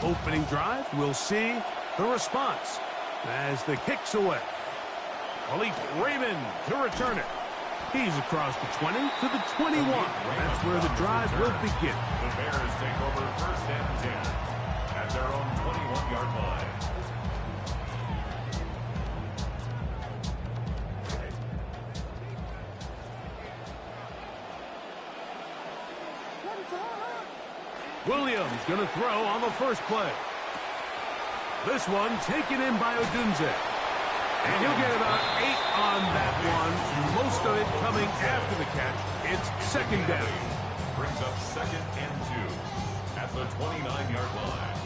opening drive. We'll see the response as the kick's away. Khalif Raymond to return it. He's across the 20 to the 21. That's where the drive will begin. The Bears take over first and 10 at their own 21-yard line. Williams going to throw on the first play. This one taken in by Odunze. And he'll get about 8 on that one. Most of it coming after the catch. It's second down. Brings up second and 2 at the 29-yard line.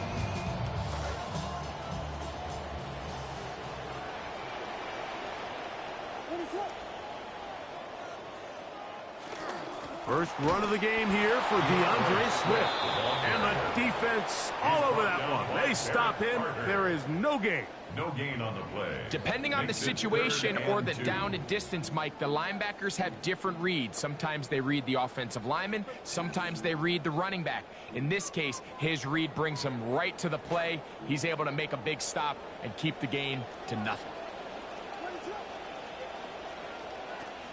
First run of the game here for DeAndre Swift. And the defense all over that one. They stop him. There is no gain. No gain on the play. Depending on the situation or the down and distance, Mike, the linebackers have different reads. Sometimes they read the offensive lineman. Sometimes they read the running back. In this case, his read brings him right to the play. He's able to make a big stop and keep the gain to nothing.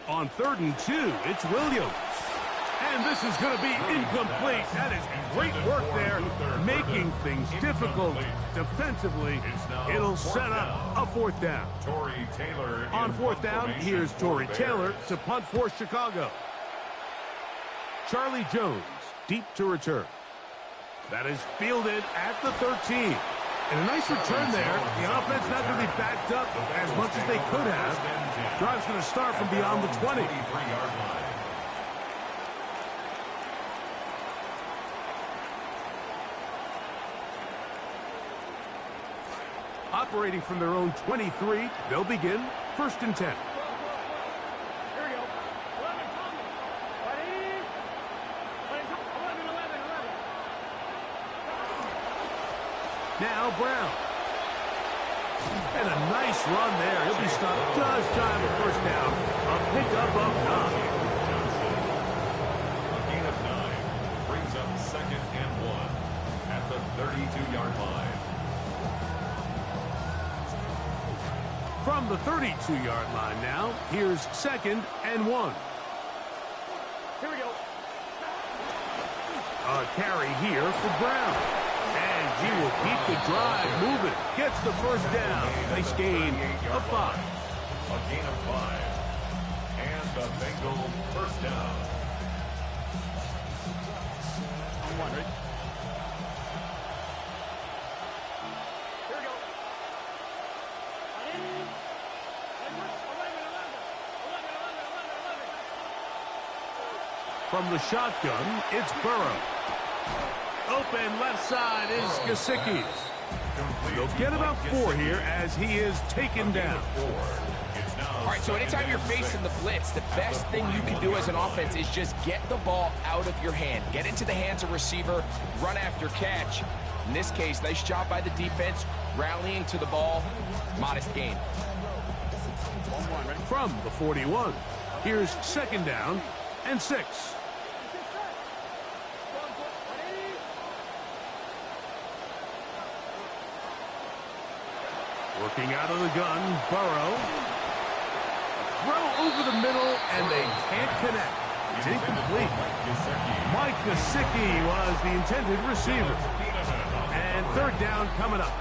On 3rd and 2, it's Williams. And this is going to be incomplete. That is great work there, making things difficult defensively. It'll set up a 4th down. On 4th down, here's Torrey Taylor to punt for Chicago. Charlie Jones, deep to return. That is fielded at the 13. And a nice return there. The offense not going to be backed up as much as they could have. Drive's going to start from beyond the 20. Operating from their own 23, they'll begin 1st and 10. Here we go. 11, Now Brown. And a nice run there. He'll be stopped just shy of a 1st down. A pickup of 9. A gain of 9 brings up second and 1 at the 32-yard line. From the 32-yard line now, here's 2nd and 1. Here we go. A carry here for Brown. And he will keep the drive moving. Gets the 1st down. Nice gain of 5. A gain of 5. And the Bengals 1st down. On 1, right? Here we go. From the shotgun, it's Burrow. Open left side is Gesicki. They'll get about 4 here as he is taken down. All right, so anytime you're facing the blitz, the best thing you can do as an offense is just get the ball out of your hand. Get into the hands of receiver, run after catch. In this case, nice job by the defense, rallying to the ball. Modest gain. From the 41, here's 2nd down and 6. Working out of the gun, Burrow. Throw over the middle, and they can't connect. It's incomplete. Mike Gesicki was the intended receiver. And 3rd down coming up.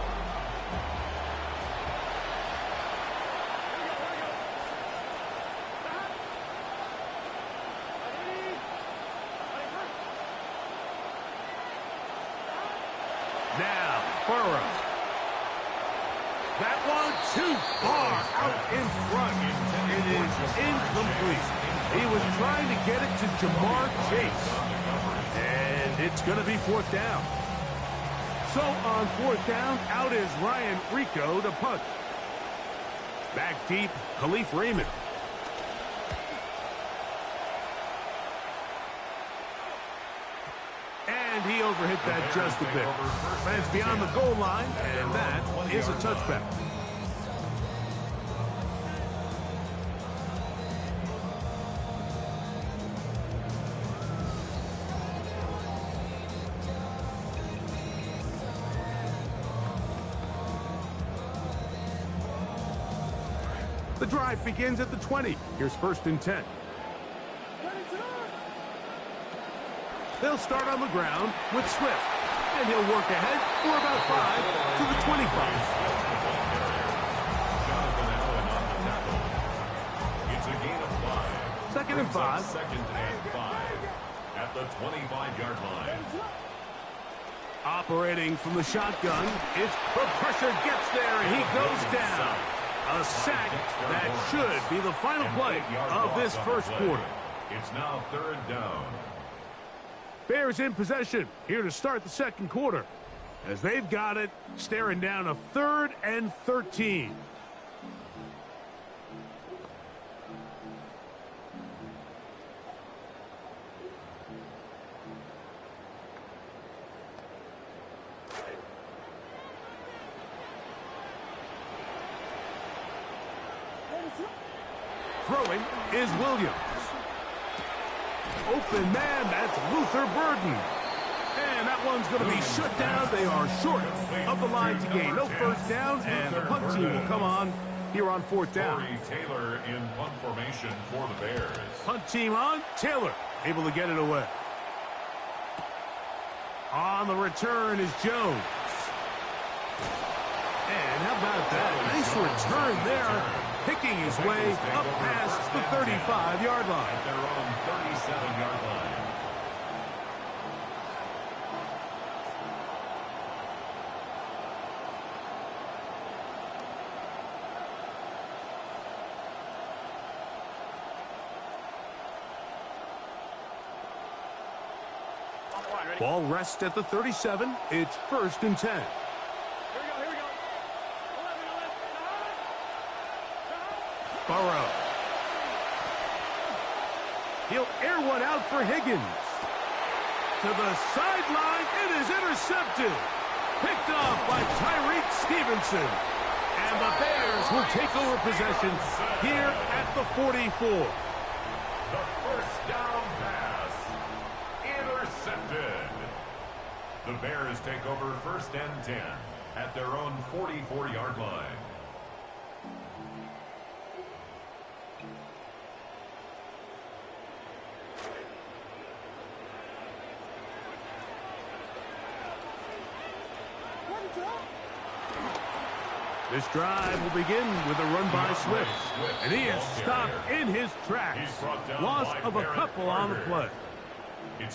Now, Burrow. That one too far out in front. It is incomplete. He was trying to get it to Jamar Chase. And it's going to be 4th down. So on 4th down, out is Ryan Rico to punt. Back deep, Khalif Raymond. And he overhit that just a bit. Fans beyond the goal line, and that is a touchback. The drive begins at the 20. Here's 1st and 10. They'll start on the ground with Swift, and he'll work ahead for about 5 to the 25. It's a gain of 5. 2nd and 5. 2nd and 5 at the 25-yard line. Operating from the shotgun, it's the pressure gets there, and he goes down. A sack that should be the final play of this first quarter. It's now 3rd down. Bears in possession here to start the second quarter, as they've got it, staring down a 3rd and 13. Throwing is Williams. Open man, that's Luther Burden. And that one's going to be shut down. They are short of the line to gain. No first down, and the punt team will come on here on 4th down. Corey Taylor in punt formation for the Bears. Punt team on. Taylor able to get it away. On the return is Jones. And how about that? Nice return there. Picking his way up past the 35-yard line. At their own 37-yard line. Ball rests at the 37. It's 1st and 10. Burrow. He'll air one out for Higgins. To the sideline, it is intercepted. Picked off by Tyreek Stevenson. And the Bears will take over possession here at the 44. The first down pass. Intercepted. The Bears take over 1st and 10 at their own 44-yard line. This drive will begin with a run by Swift. And he is stopped in his tracks. Loss of a couple on the play.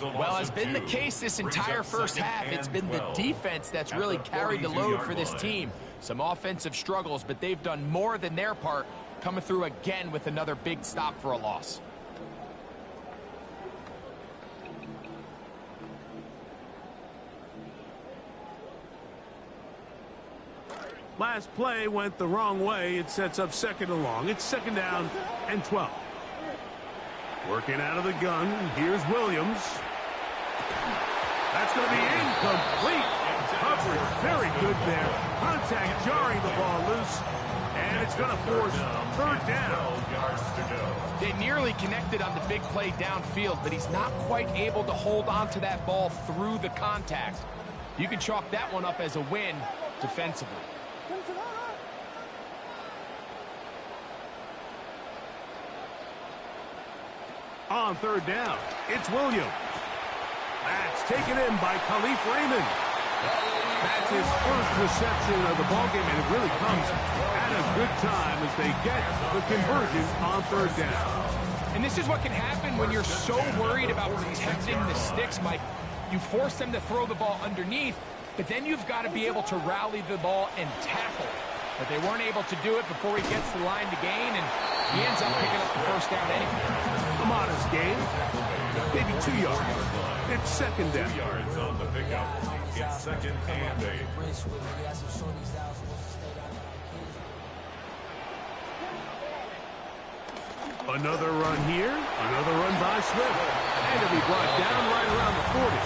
Well, it's been the case this entire first half. It's been the defense that's really carried the load for this team. Some offensive struggles, but they've done more than their part, coming through again with another big stop for a loss. Last play went the wrong way. It sets up 2nd and long. It's 2nd down and 12. Working out of the gun. Here's Williams. That's going to be incomplete. Coverage very good there. Contact jarring the ball loose. And it's going to force 3rd down. They nearly connected on the big play downfield, but he's not quite able to hold on to that ball through the contact. You can chalk that one up as a win defensively. On 3rd down, it's Williams. That's taken in by Khalif Raymond. That's his first reception of the ballgame, and it really comes at a good time as they get the conversion on 3rd down. And this is what can happen when you're so worried about protecting the sticks, Mike. You force them to throw the ball underneath, but then you've got to be able to rally the ball and tackle. But they weren't able to do it before he gets the line to gain, and he ends up picking up the first down anyway. A modest gain, maybe 2 yards. It's 2nd down. 2 yards on the pickup. It's 2nd and 8. Another run here, another run by Swift. And it'll be brought down right around the 40.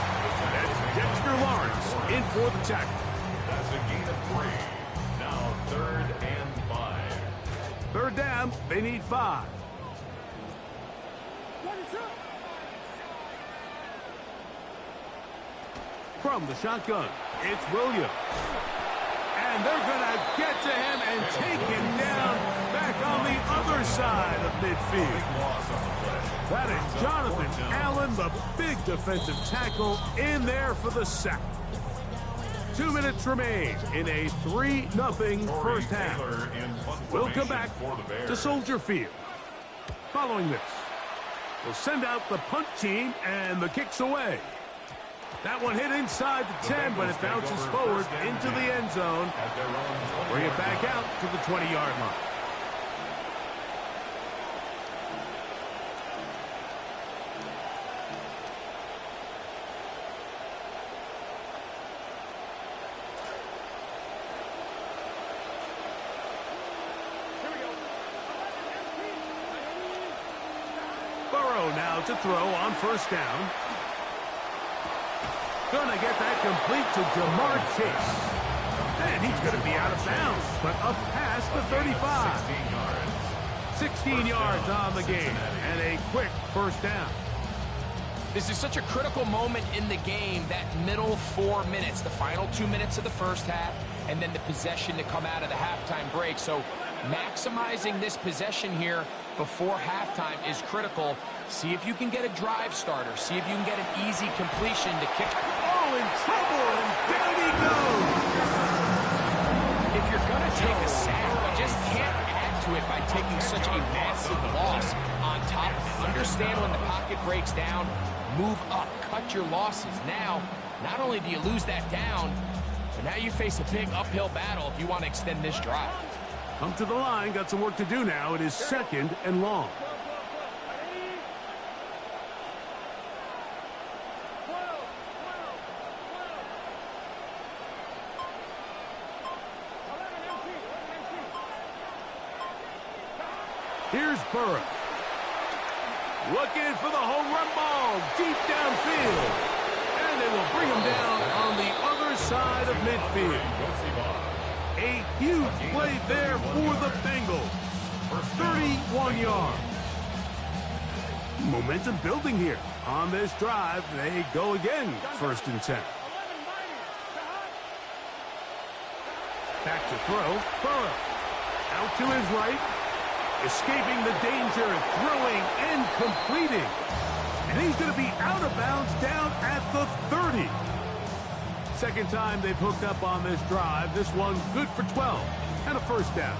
That's Dexter Lawrence in for the tackle. That's a gain of 3. Now 3rd and 5. 3rd down, they need 5. From the shotgun, it's Williams. And they're going to get to him and take him down back on the other side of midfield. That is Jonathan Allen, the big defensive tackle, in there for the sack. 2 minutes remain in a 3-0 first half. We'll come back to Soldier Field. Following this, we'll send out the punt team, and the kick's away. That one hit inside the 10, but it bounces forward into the end zone. Bring it back out to the 20-yard line. Now to throw on first down. Gonna get that complete to Jamar Chase. And he's gonna be out of bounds, but up past the 35. 16 yards on the game, and a quick first down. This is such a critical moment in the game, that middle 4 minutes, the final 2 minutes of the first half, and then the possession to come out of the halftime break. So maximizing this possession here before halftime is critical. See if you can get a drive starter. See if you can get an easy completion to kick. Oh, in trouble, and down he goes. If you're going to take a sack, you just can't add to it by taking such a massive loss on top of it. Understand when the pocket breaks down, move up, cut your losses. Now, not only do you lose that down, but now you face a big uphill battle if you want to extend this drive. Come to the line, got some work to do now. It is 2nd and long. Here's Burrow. Looking for the home run ball deep downfield. And they will bring him down on the other side of midfield. A huge play there for the Bengals. 31 yards. Momentum building here. On this drive, they go again, 1st and 10. Back to throw. Burrow. Out to his right. Escaping the danger, throwing and completing. And he's going to be out of bounds down at the 30. Second time they've hooked up on this drive. This one good for 12 and a first down.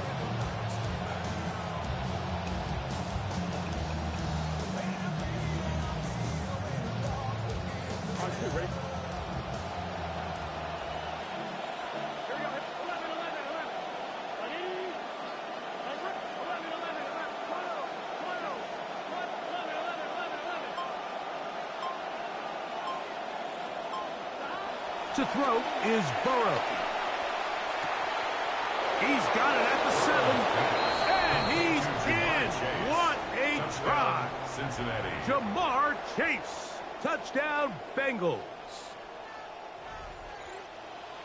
To throw is Burrow. He's got it at the 7. And he's in. What a try. Cincinnati. Jamar Chase. Touchdown, Bengals.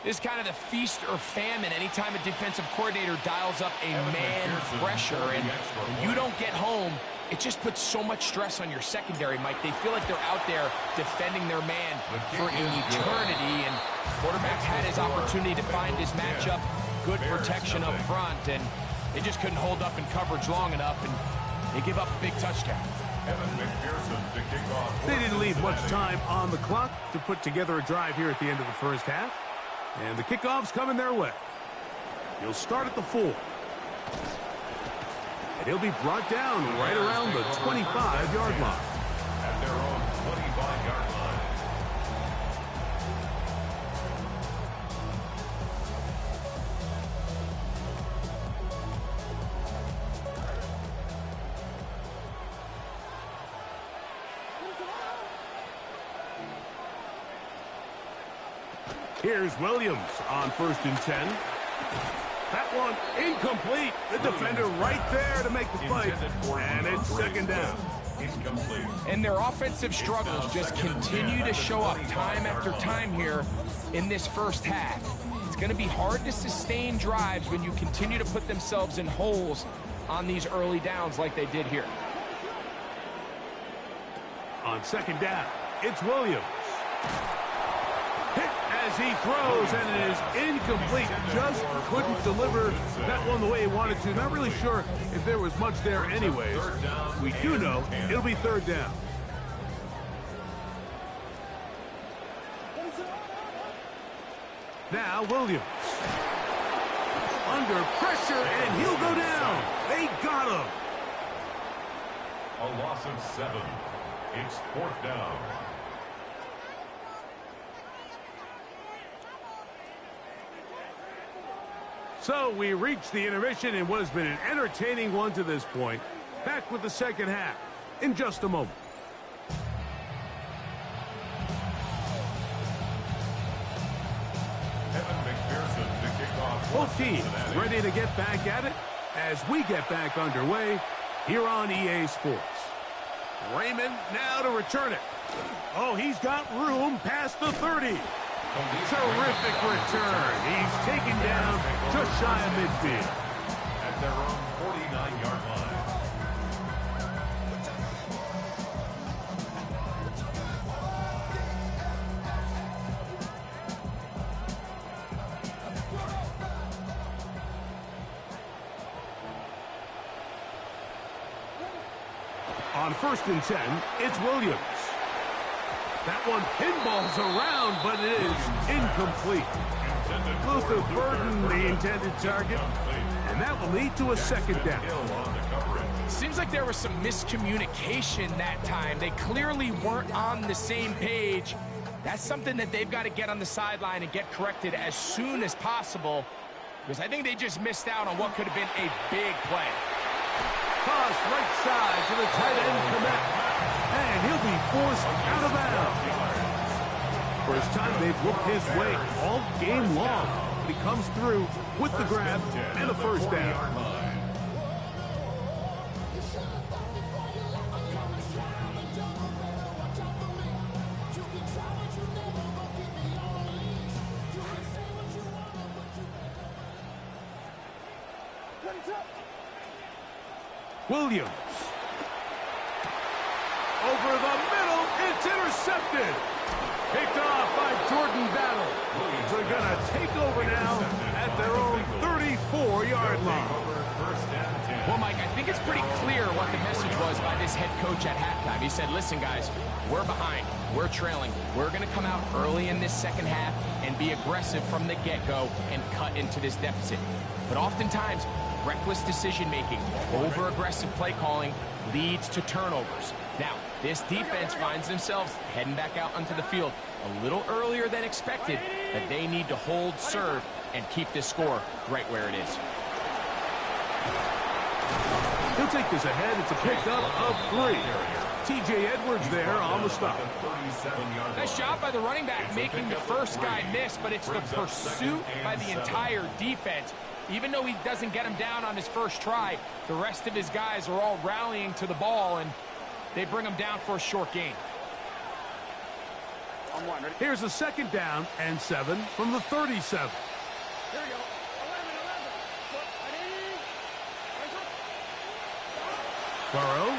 This is kind of the feast or famine anytime a defensive coordinator dials up a man pressure and you don't get home. It just puts so much stress on your secondary, Mike. They feel like they're out there defending their man for an eternity, and quarterback had his opportunity to find his matchup, good protection up front, and they just couldn't hold up in coverage long enough, and they give up a big touchdown. They didn't leave much time on the clock to put together a drive here at the end of the first half, and the kickoff's coming their way. He'll start at the 4. And he'll be brought down right around the 25-yard line. At their own 25-yard line. Here's Williams on 1st and 10. That one incomplete. The defender right there to make the play. And it's 2nd down. And their offensive struggles just continue to show up time after time here in this first half. It's going to be hard to sustain drives when you continue to put themselves in holes on these early downs like they did here. On 2nd down, it's Williams. Hit as he throws, and it is incomplete. Just couldn't deliver that one the way he wanted to. Not really sure if there was much there anyways. We do know it'll be third down. Now Williams. Under pressure, and he'll go down. They got him. A loss of 7. It's fourth down. So we reach the intermission in what has been an entertaining one to this point. Back with the second half in just a moment. Both teams ready to get back at it as we get back underway here on EA Sports. Raymond now to return it. Oh, he's got room past the 30. Terrific return. He's taken down just shy of midfield. At their own 49-yard line. On 1st and 10, it's Williams. That one pinballs around, but it is incomplete. Luther Burden, the intended target, and that will lead to a second down. Seems like there was some miscommunication that time. They clearly weren't on the same page. That's something that they've got to get on the sideline and get corrected as soon as possible, because I think they just missed out on what could have been a big play. Toss right side to the tight end Komet, and he'll be forced out of bounds. First time they've looked his way all game long, but he comes through with the grab and a first down. Williams. Over the middle, it's intercepted. Picked off by Jordan Battle. They're going to take over now at their own 34-yard line. Well, Mike, I think it's pretty clear what the message was by this head coach at halftime. He said, listen, guys, we're behind. We're trailing. We're going to come out early in this second half and be aggressive from the get-go and cut into this deficit. But oftentimes, reckless decision-making, over-aggressive play calling leads to turnovers. Now, this defense finds themselves heading back out onto the field a little earlier than expected, but they need to hold serve and keep this score right where it is. He'll take this ahead. It's a pickup of 3. T.J. Edwards there on the stop. Nice job by the running back making the first guy miss, but it's the pursuit by the entire defense. Even though he doesn't get him down on his first try, the rest of his guys are all rallying to the ball, and they bring him down for a short gain. Here's a second down and 7 from the 37. Here we go. 11. Burrow.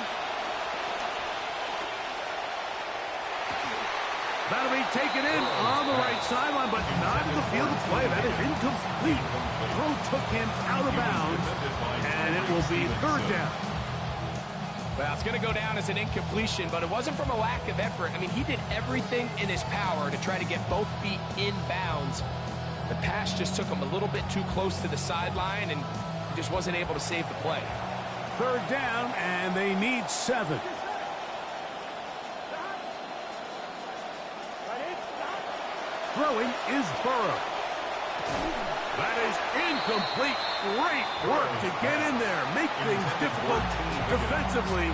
That'll be taken in on the right sideline, but not in the field of play. That is incomplete. Throw took him out of bounds, and it will be third down. Well, it's going to go down as an incompletion, but it wasn't from a lack of effort. I mean, he did everything in his power to try to get both feet in bounds. The pass just took him a little bit too close to the sideline, and he just wasn't able to save the play. Third down, and they need 7. Throwing is Burrow. That is incomplete. Great work to get in there, make things difficult defensively,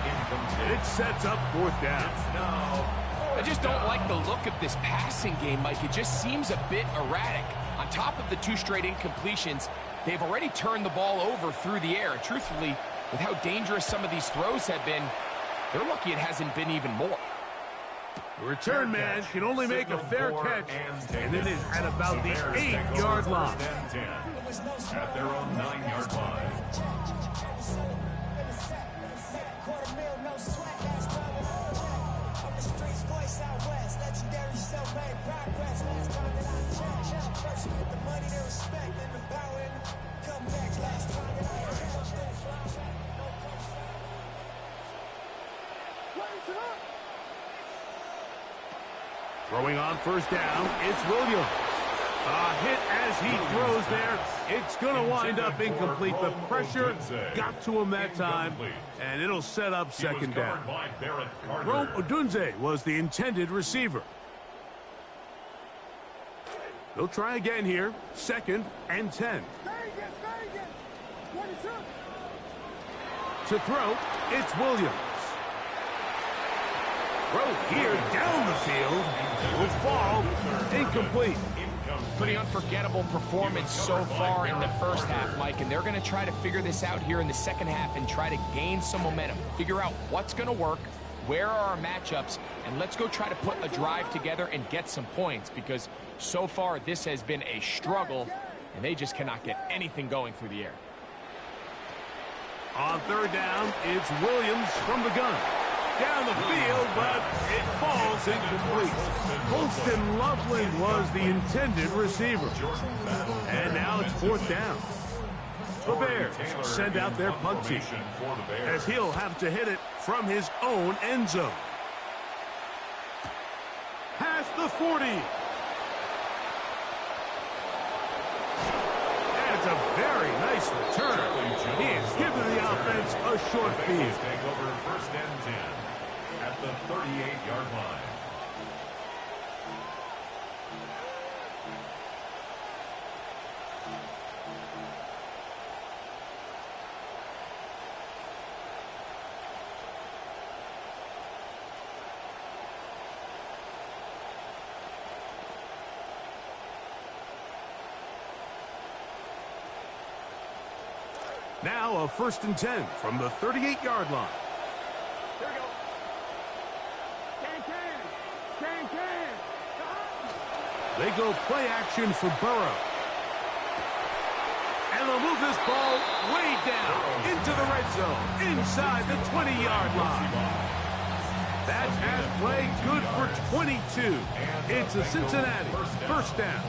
and it sets up fourth down. I just don't like the look of this passing game, Mike. It just seems a bit erratic. On top of the 2 straight incompletions, they've already turned the ball over through the air. And truthfully, with how dangerous some of these throws have been, they're lucky it hasn't been even more. The return man can only make a fair catch, and it is at about the 8-yard line. At their own 9-yard line. Throwing on first down, it's Williams. A hit as he throws there. It's going to wind up incomplete. The pressure got to him that time, and it'll set up second down. Rome Odunze was the intended receiver. They'll try again here. 2nd and 10. To throw, it's Williams. Throw here down the field. Will fall. Incomplete. Pretty unforgettable performance so far in the first half, Mike, and they're going to try to figure this out here in the second half and try to gain some momentum. Figure out what's going to work, where are our matchups, and let's go try to put a drive together and get some points, because so far this has been a struggle, and they just cannot get anything going through the air. On 3rd down, it's Williams from the gun. Down the field, but it falls incomplete. Holston Loveland was the intended receiver. And now it's 4th down. The Bears send out their punt team, as he'll have to hit it from his own end zone. Past the 40. That's a very nice return. He has given the offense a short field. Take over 1st and 10 at the 38-yard line. Now a 1st and 10 from the 38-yard line. Here we go. Can. They go play action for Burrow. And they'll move this ball way down into the red zone, inside the 20-yard line. That pass play good for 22. It's a Cincinnati 1st down.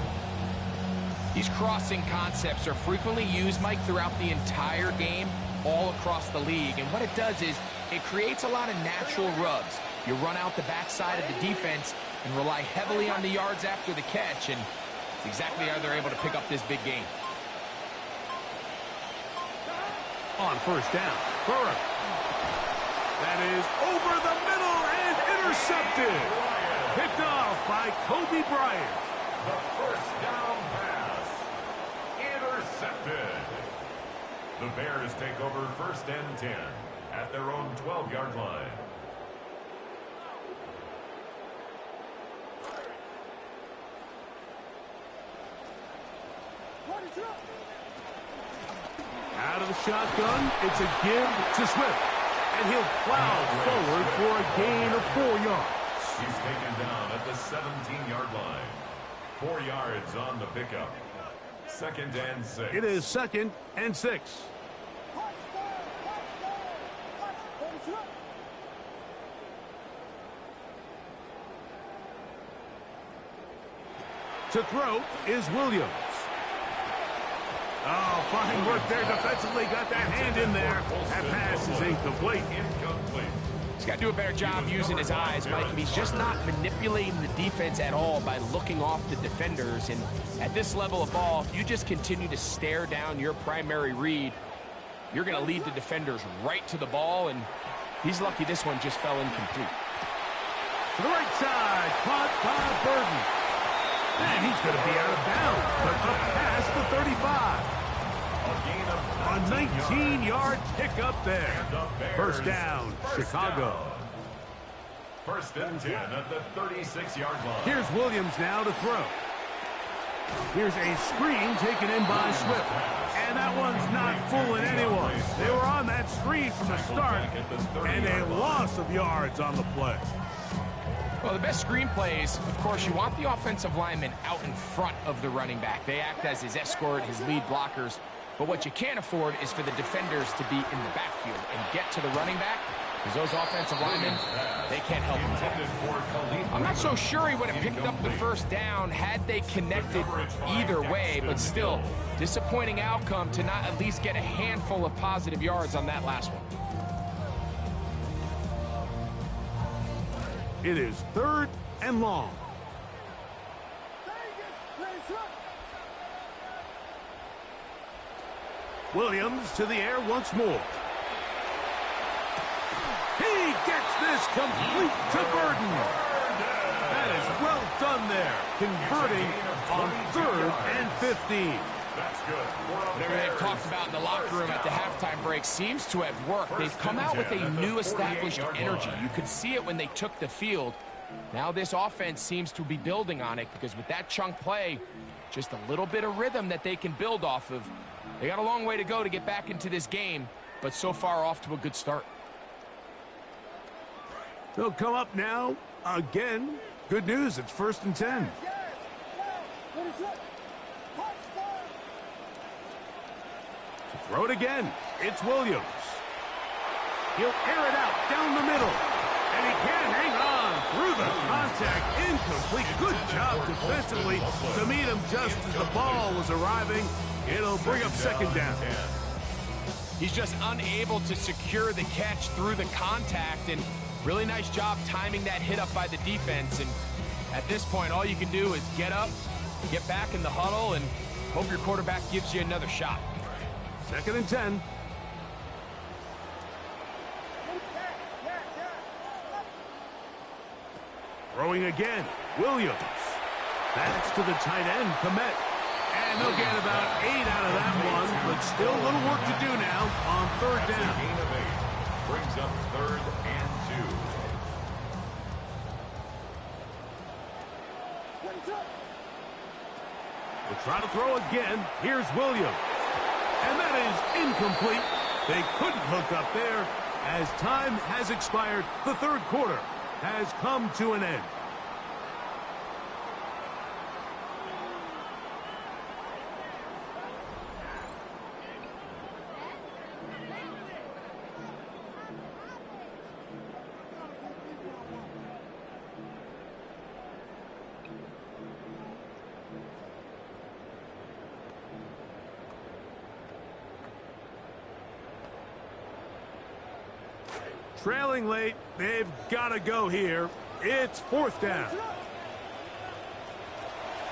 These crossing concepts are frequently used, Mike, throughout the entire game, all across the league. And what it does is it creates a lot of natural rubs. You run out the backside of the defense and rely heavily on the yards after the catch, and it's exactly how they're able to pick up this big game. On 1st down, Burrow. That is over the middle and intercepted. Picked off by Kobe Bryant. The 1st down pass. Intercepted. The Bears take over 1st and 10 at their own 12-yard line. Out of the shotgun, it's a give to Swift. And he'll plow forward for a gain of 4 yards. He's taken down at the 17-yard line. 4 yards on the pickup. 2nd and 6. It is 2nd and 6. To throw is Williams. Oh, fine work there defensively. Got that hand in there. That pass is incomplete. He's got to do a better job using his eyes, Mike. He's just not manipulating the defense at all by looking off the defenders. And at this level of ball, if you just continue to stare down your primary read, you're going to lead the defenders right to the ball. And he's lucky this one just fell incomplete. To the right side, caught by Burden. And he's going to be out of bounds, but up past the 35. A 19-yard pickup there. 1st down, Chicago. 1st and 10 at the 36-yard line. Here's Williams now to throw. Here's a screen taken in by Swift. And that one's not fooling anyone. They were on that screen from the start, and a loss of yards on the play. Well, the best screen plays, of course, you want the offensive lineman out in front of the running back. They act as his escort, his lead blockers. But what you can't afford is for the defenders to be in the backfield and get to the running back, because those offensive linemen, they can't help him. I'm not so sure he would have picked up the 1st down had they connected either way, but still, disappointing outcome to not at least get a handful of positive yards on that last one. It is 3rd and long. Williams to the air once more. He gets this complete to Burden. That is well done there, converting on 3rd and 15. That's good. Whatever they've talked about in the locker room at the halftime break seems to have worked. They've come out with a new established energy. You could see it when they took the field. Now this offense seems to be building on it because with that chunk play, just a little bit of rhythm that they can build off of. They got a long way to go to get back into this game, but so far off to a good start. They'll come up now again. Good news, it's 1st and 10. Throw it again. It's Williams. He'll air it out down the middle. And he can hang on through the contact. Incomplete. Good job defensively to meet him just as the ball was arriving. It'll bring up 2nd down. He's just unable to secure the catch through the contact, and really nice job timing that hit up by the defense. And at this point, all you can do is get up, get back in the huddle, and hope your quarterback gives you another shot. 2nd and 10. Throwing again. Williams. That's to the tight end, Komet. And they'll get about 8 out of that one, but still a little work to do now on 3rd down. Gain of 8. Brings up 3rd and 2. We'll try to throw again. Here's Williams. And that is incomplete. They couldn't hook up there. As time has expired, the 3rd quarter has come to an end. Trailing late, they've got to go here. It's 4th down.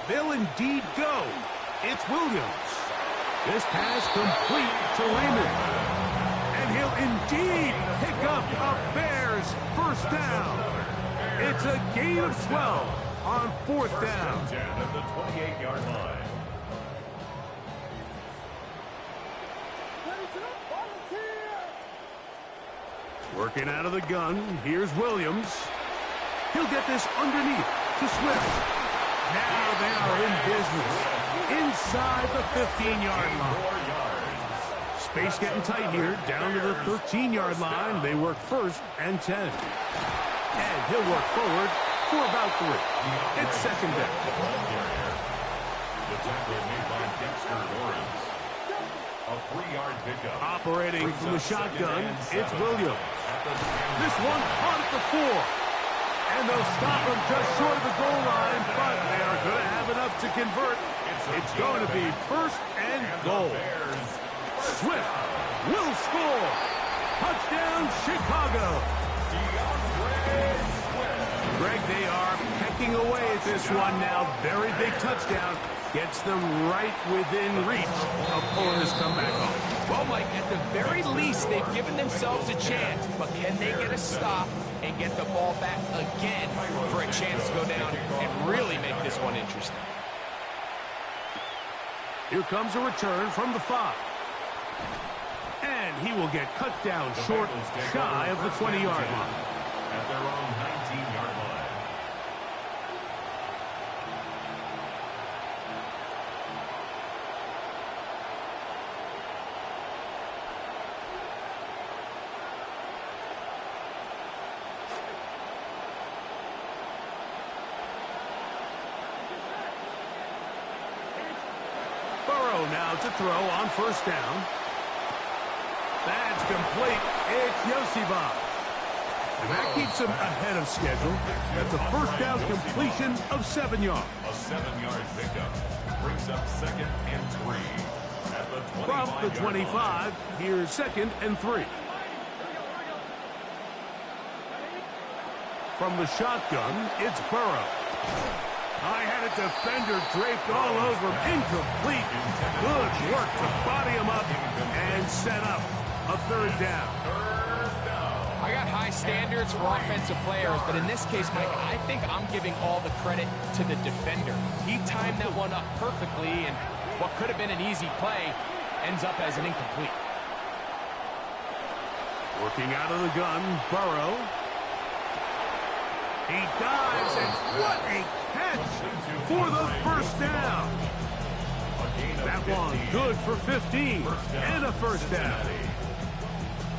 They'll indeed go. It's Williams. This pass complete to Raymond. And he'll indeed pick up a Bears 1st down. It's a gain of 12 on 4th down. 10 at the 28-yard line. Working out of the gun, here's Williams. He'll get this underneath to Swift. Now they are in business inside the 15-yard line. Space getting tight here, down to the 13-yard line. They work 1st and 10. And he'll work forward for about 3. It's 2nd down. The tackle made by Dexter Lawrence. A 3-yard pickup. Operating from the shotgun, it's Williams. This one caught at the 4. And they'll stop him just short of the goal line, but they are going to have enough to convert. It's going to be 1st and goal. Swift will score. Touchdown, Chicago. Greg, they are pecking away at this one now. Very big touchdown. Gets them right within reach of pulling this comeback off. Well, Mike, at the very least, they've given themselves a chance, but can they get a stop and get the ball back again for a chance to go down and really make this one interesting? Here comes a return from the 5. And he will get cut down short, shy of the 20-yard line. At their own 19-yard line. Now to throw on 1st down. That's complete. It's Yosibov. And that keeps him ahead of schedule. That's a 1st down completion of 7 yards. A 7-yard pickup brings up 2nd and 3. At the 25 From the 25, here's 2nd and 3. From the shotgun, it's Burrow. I had a defender draped all over him. Incomplete. Good work to body him up. And set up a third down. I got high standards for offensive players, but in this case, Mike, I think I'm giving all the credit to the defender. He timed that one up perfectly, and what could have been an easy play ends up as an incomplete. Working out of the gun, Burrow. He dives, and what a catch for the first down. That one good for 15 and a first down.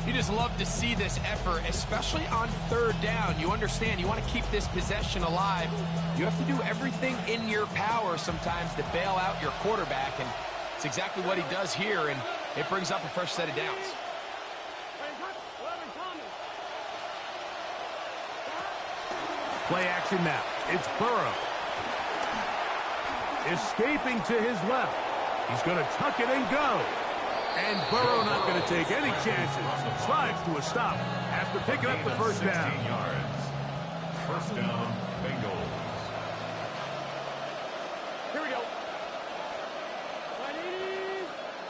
You just love to see this effort, especially on third down. You understand, you want to keep this possession alive. You have to do everything in your power sometimes to bail out your quarterback, and it's exactly what he does here, and it brings up a fresh set of downs. Play action now. It's Burrow. Escaping to his left. He's going to tuck it and go. And Burrow not going to take any chances. Slides to a stop after picking up the first down. First down, Bengals. Here we go.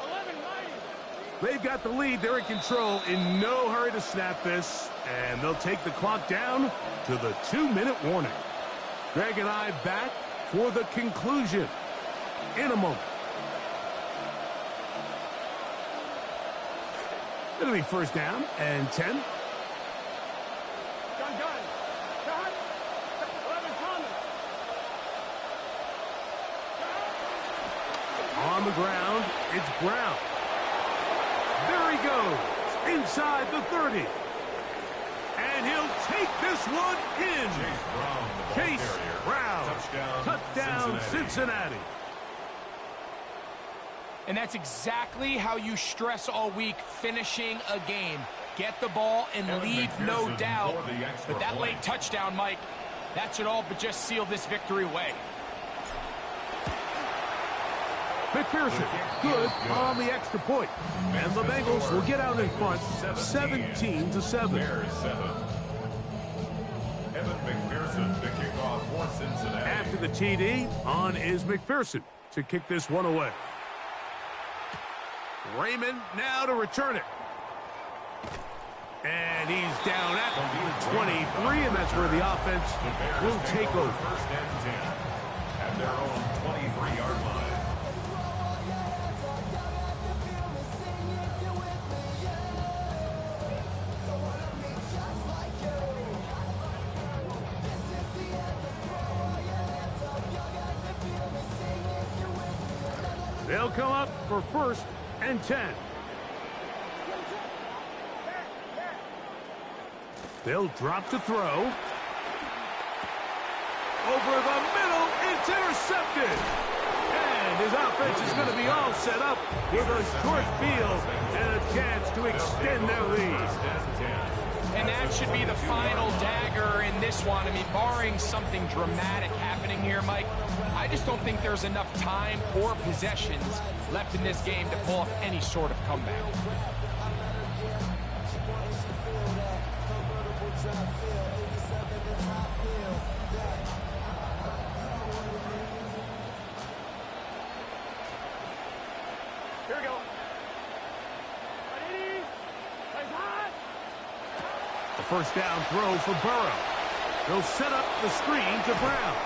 11, 90. They've got the lead. They're in control. In no hurry to snap this. And they'll take the clock down to the 2-minute warning. Greg and I back for the conclusion in a moment. It'll be first down and 10. Gun. Shot. 11, Thomas. On the ground, it's Brown. There he goes, inside the 30. And he'll take this one in. Chase Brown. Touchdown, Cincinnati. And that's exactly how you stress all week, finishing a game. Get the ball and leave no doubt. But that late touchdown, Mike, that should all but just seal this victory away. McPherson, good on the extra point. And the Bengals will get out in front, 17-7. Evan McPherson to kick off for Cincinnati. After the TD, on is McPherson to kick this one away. Raymond now to return it. And he's down at the 23, and that's where the offense will take over. First and 10 at their own 23-yard line. They'll come up for first and 10. They'll drop to throw. Over the middle, it's intercepted. And his offense is going to be all set up with a short field and a chance to extend their lead. And that should be the final dagger in this one. I mean, barring something dramatic happening here, Mike, I just don't think there's enough time or possessions left in this game to pull off any sort of comeback. Here we go. The first down throw for Burrow. They'll set up the screen to Brown.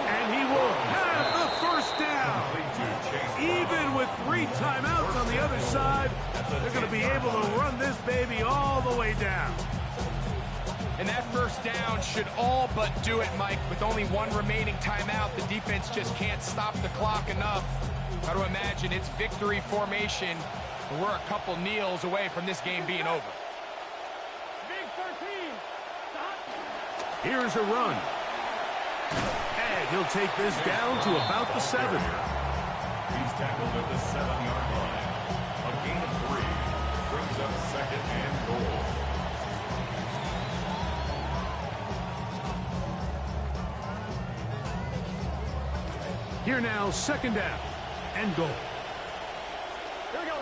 And he will have the first down. Even with 3 timeouts on the other side, they're going to be able to run this baby all the way down. And that first down should all but do it, Mike. With only 1 remaining timeout, the defense just can't stop the clock enough. Got to imagine it's victory formation. And we're a couple kneels away from this game being over. Big 13. Stop. Here's a run. And he'll take this down to about the 7. He's tackled at the 7-yard line. A gain of 3 brings up second and goal. Here now, second down and goal. Here we go.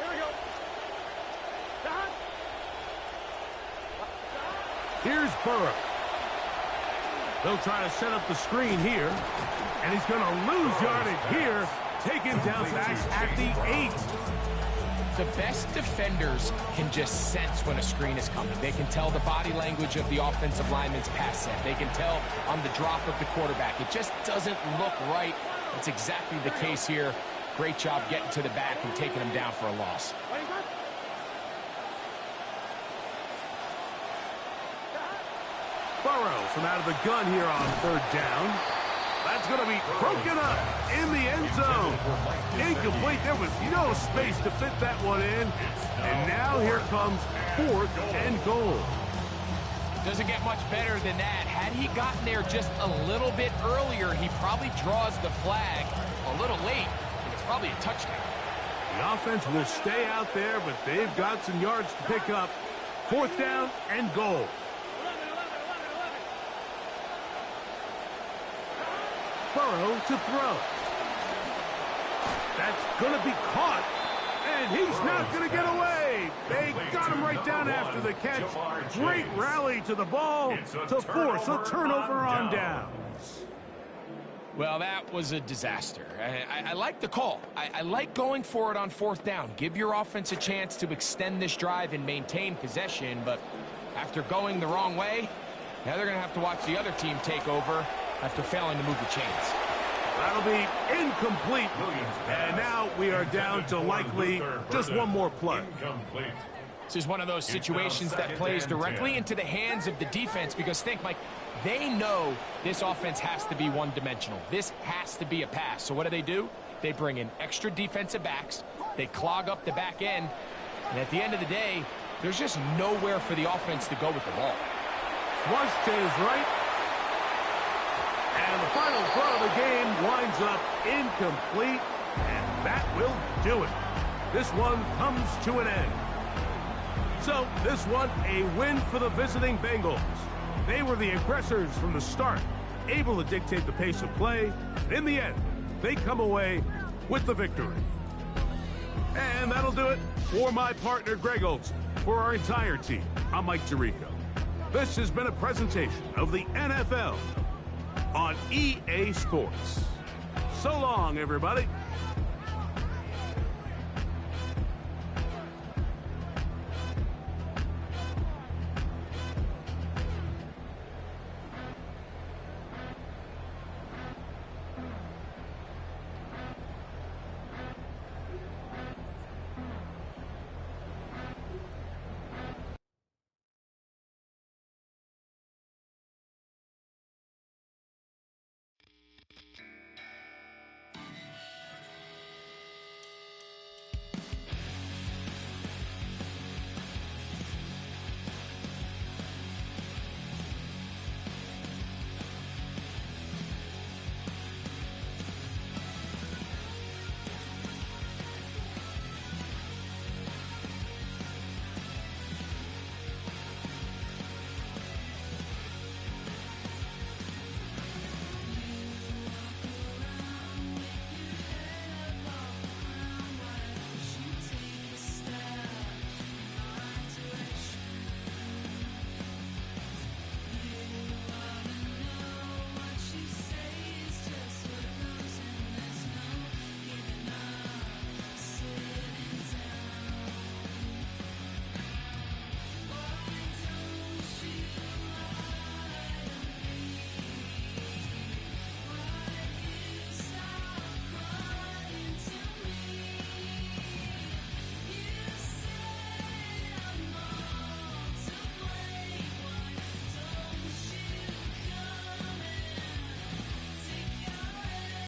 Stop. Here's Burrow. They'll try to set up the screen here. And he's going to lose yardage here. Taken down back at the 8. The best defenders can just sense when a screen is coming. They can tell the body language of the offensive lineman's pass set. They can tell on the drop of the quarterback. It just doesn't look right. That's exactly the case here. Great job getting to the back and taking him down for a loss. Burrow from out of the gun here on third down. That's going to be broken up in the end zone. Incomplete. There was no space to fit that one in. And now here comes 4th and goal. Doesn't get much better than that. Had he gotten there just a little bit earlier, he probably draws the flag a little late. And it's probably a touchdown. The offense will stay out there, but they've got some yards to pick up. 4th down and goal. Burrow to throw. That's going to be caught, and he's not going to get away. They got him right down after the catch. Great rally to the ball to force a turnover on downs. Well, that was a disaster. I like the call. I like going for it on 4th down. Give your offense a chance to extend this drive and maintain possession, but after going the wrong way, now they're going to have to watch the other team take over after failing to move the chains. That'll be incomplete. And now we are down to likely just one more play. This is one of those situations that plays directly into the hands of the defense because think, Mike, they know this offense has to be one-dimensional. This has to be a pass. So what do? They bring in extra defensive backs. They clog up the back end. And at the end of the day, there's just nowhere for the offense to go with the ball. Flush to his right. And the final throw of the game winds up incomplete, and that will do it. This one comes to an end. So this one, a win for the visiting Bengals. They were the aggressors from the start, able to dictate the pace of play. In the end, they come away with the victory. And that'll do it for my partner, Greg Olson. For our entire team, I'm Mike Tirico. This has been a presentation of the NFL on EA Sports. So long, everybody.